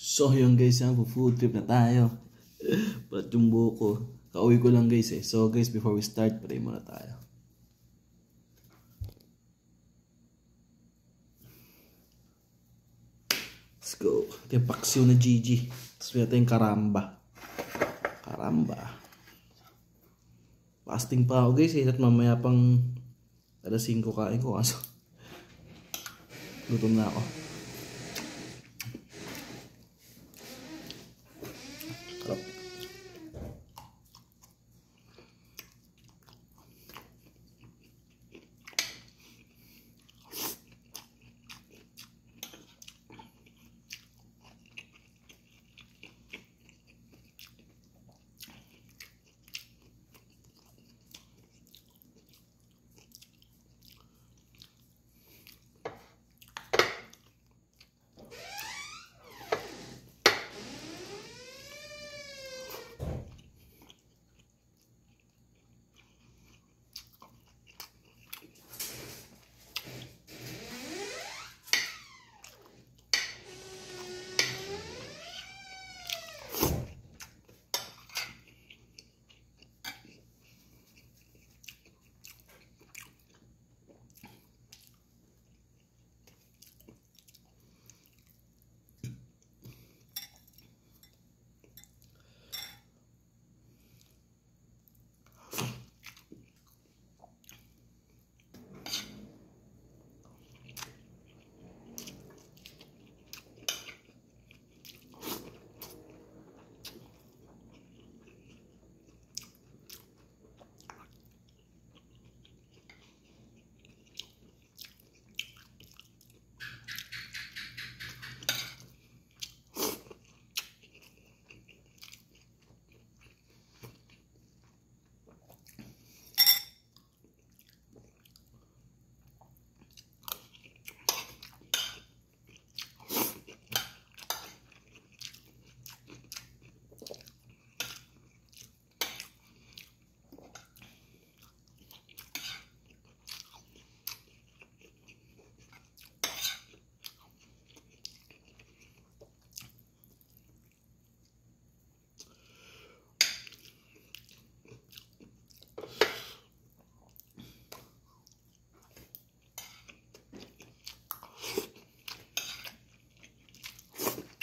So yun guys, food trip na tayo. Ba't yung buko? Kauwi ko lang guys eh. So guys, before we start, pray muna tayo. Let's go. Ito yung paksiw na Gigi. Tapos ito yung karamba. Fasting pa ako guys eh. At mamaya pang alas 5 kain ko. Kaso gutom na ako. Sarap.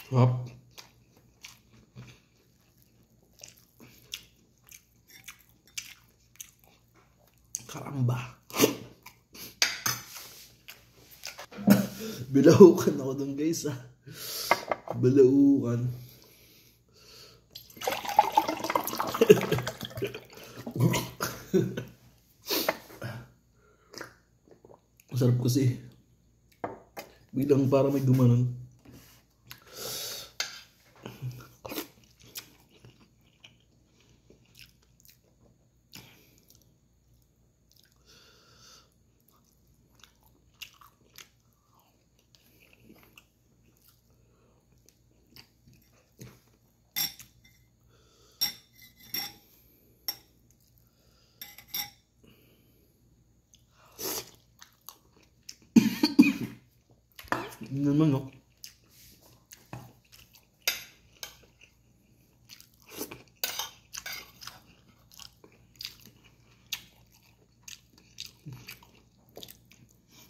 Hop. Karamba. Bilaukan ako dun guys ah. Bilaukan. Masarap kasi. Bilang para may gumanon. Yun naman no.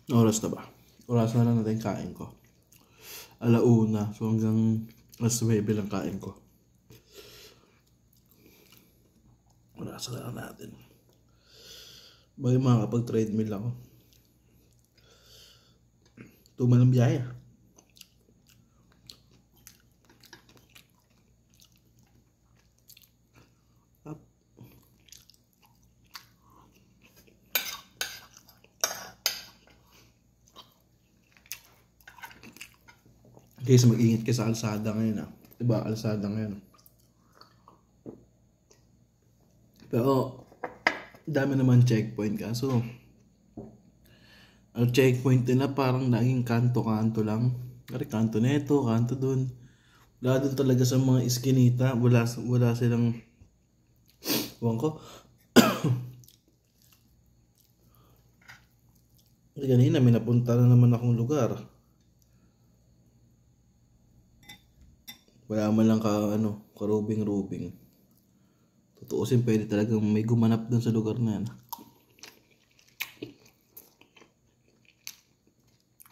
Oras na ba? Oras na lang natin kain ko. 1:00. So hanggang alas 9 lang kain ko. Oras na lang natin. Bagay makakapag-treadmill ako. Tumal ang biyaya. Up. Guys, mag-ingat kayo sa kalsada ngayon ah. Diba, kalsada ngayon. Pero, dami naman checkpoint ka. So, ang checkpoint nila parang naging kanto-kanto lang. Kasi kanto neto, kanto dun. Wala dun talaga sa mga iskinita. Wala silang... Huwag ko. Kanina may napunta na naman akong lugar. Wala man lang karubing-rubing. Tutuusin, pwede talagang may gumanap dun sa lugar na yan.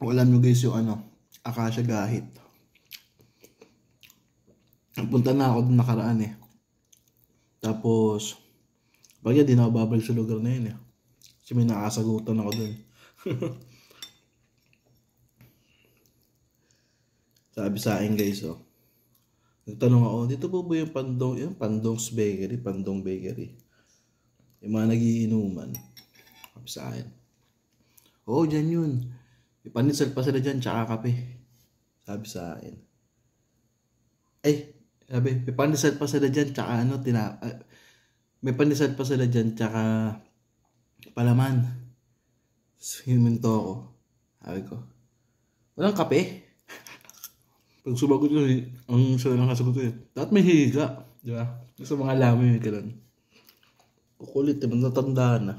Alam nyo guys yung Acacia Gahit. Punta na ako dun nakaraan eh. Tapos, bagay di na ako babalik sa lugar na yun eh. Kasi may nakasagutan ako dun. Sabi sa akin guys, nagtanong ako, dito po ba yung Pandong's Bakery, Pandong Bakery. Yung mga nagiinuman. Sabi sa akin. Oo, dyan yun. May panisal pa sila dyan, tsaka kape. Sabi sa akin. Sabi, may panisal pa sila dyan, tsaka may panisal pa sila dyan, tsaka palaman. Himinto ako. Sabi ko, walang kape? Pag sumagot ko, ang sila lang kasagot ko dapat may higa. Di ba? Sa mga lamin may ganun. Kukulit, natatandaan na.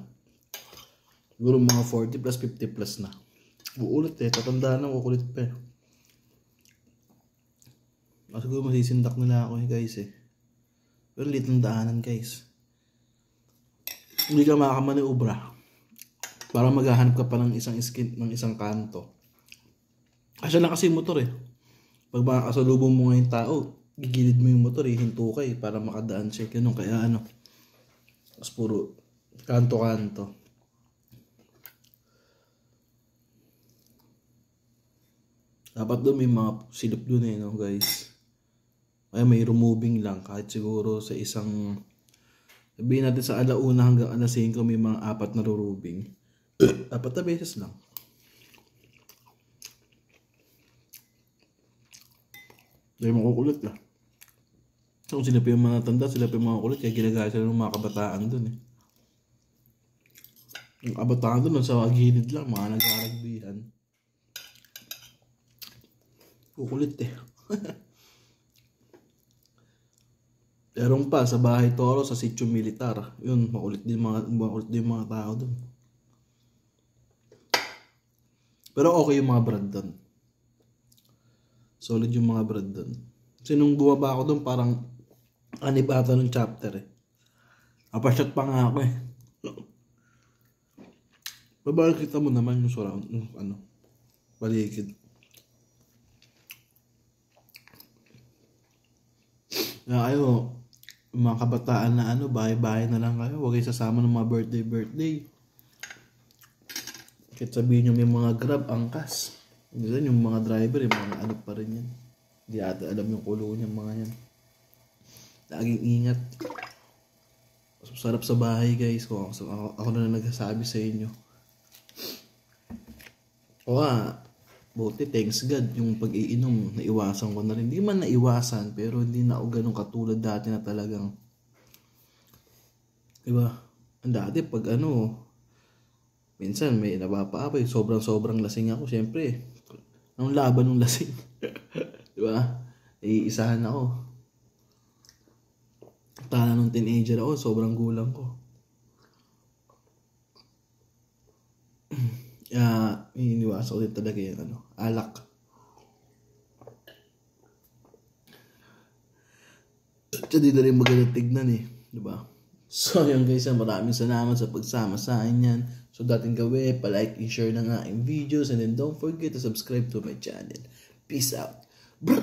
Siguro mga 40 plus, 50 plus na. Uulit tatandaan na, kukulit pa eh. Siguro masisindak nila ako guys eh. Pero lit ng daanan guys. Hindi ka makakamaniubra. Para maghahanap ka pa ng isang kanto. Asya lang kasi yung motor eh. Pag makakasalubong mo ngayon tao, gigilid mo yung motor eh, hinto ka eh, para makadaan siya. Ganun, kaya mas puro kanto-kanto. Dapat doon may mga silip doon eh, no guys. Kaya may removing lang, kahit siguro sa isang, sabihin natin sa 1:00 hanggang 5:00 may mga 4 na rurubing. 4 na beses lang. Dahil makukulit lah. So, sila pa yung mga tanda, sila pa yung mga kulit, kaya ginagaya sila ng mga kabataan dun eh. Yung kabataan dun, sa gilid lang, mga nag-aragbihan. Kukulit eh. Meron pa sa Bahay Toro, sa Sitio Militar. Yun, makulit din mga tao dun. Pero okay yung mga brand dun. Solid yung mga brand dun. Kasi nung bumaba ako dun, parang anibata ng chapter eh. Apashot pa nga ako eh. Babalik kita mo naman yung surround, paligid. Kaya kayo, mga kabataan na bahay-bahay na lang kayo. Huwag kayo sasama ng mga birthday. Kahit sabihin nyo may mga grab, angkas. Minsan yung mga driver, yung mga pa rin yan. Hindi ata alam yung kulo niya, mga yan. Laging ingat. Mas masarap sa bahay guys. Ako na nagsasabi sa inyo. Buti, thanks God, yung pag-iinom, naiwasan ko na rin. Hindi man naiwasan, pero hindi na ako ganun katulad dati na talagang, diba? Ang dati, pag minsan may napapaapay, sobrang lasing ako, syempre. Anong laban ng lasing? Diba? Iisahan ako. Tala nung teenager ako, sobrang gulang ko. Iniwasan ko din talaga yung alak. Tsaka di na rin maganda tignan eh. Diba? So yun guys, maraming salamat sa pagsama sa akin yan. So dating gawin, pa-like and share na nga yung videos. And then don't forget to subscribe to my channel. Peace out. Brr!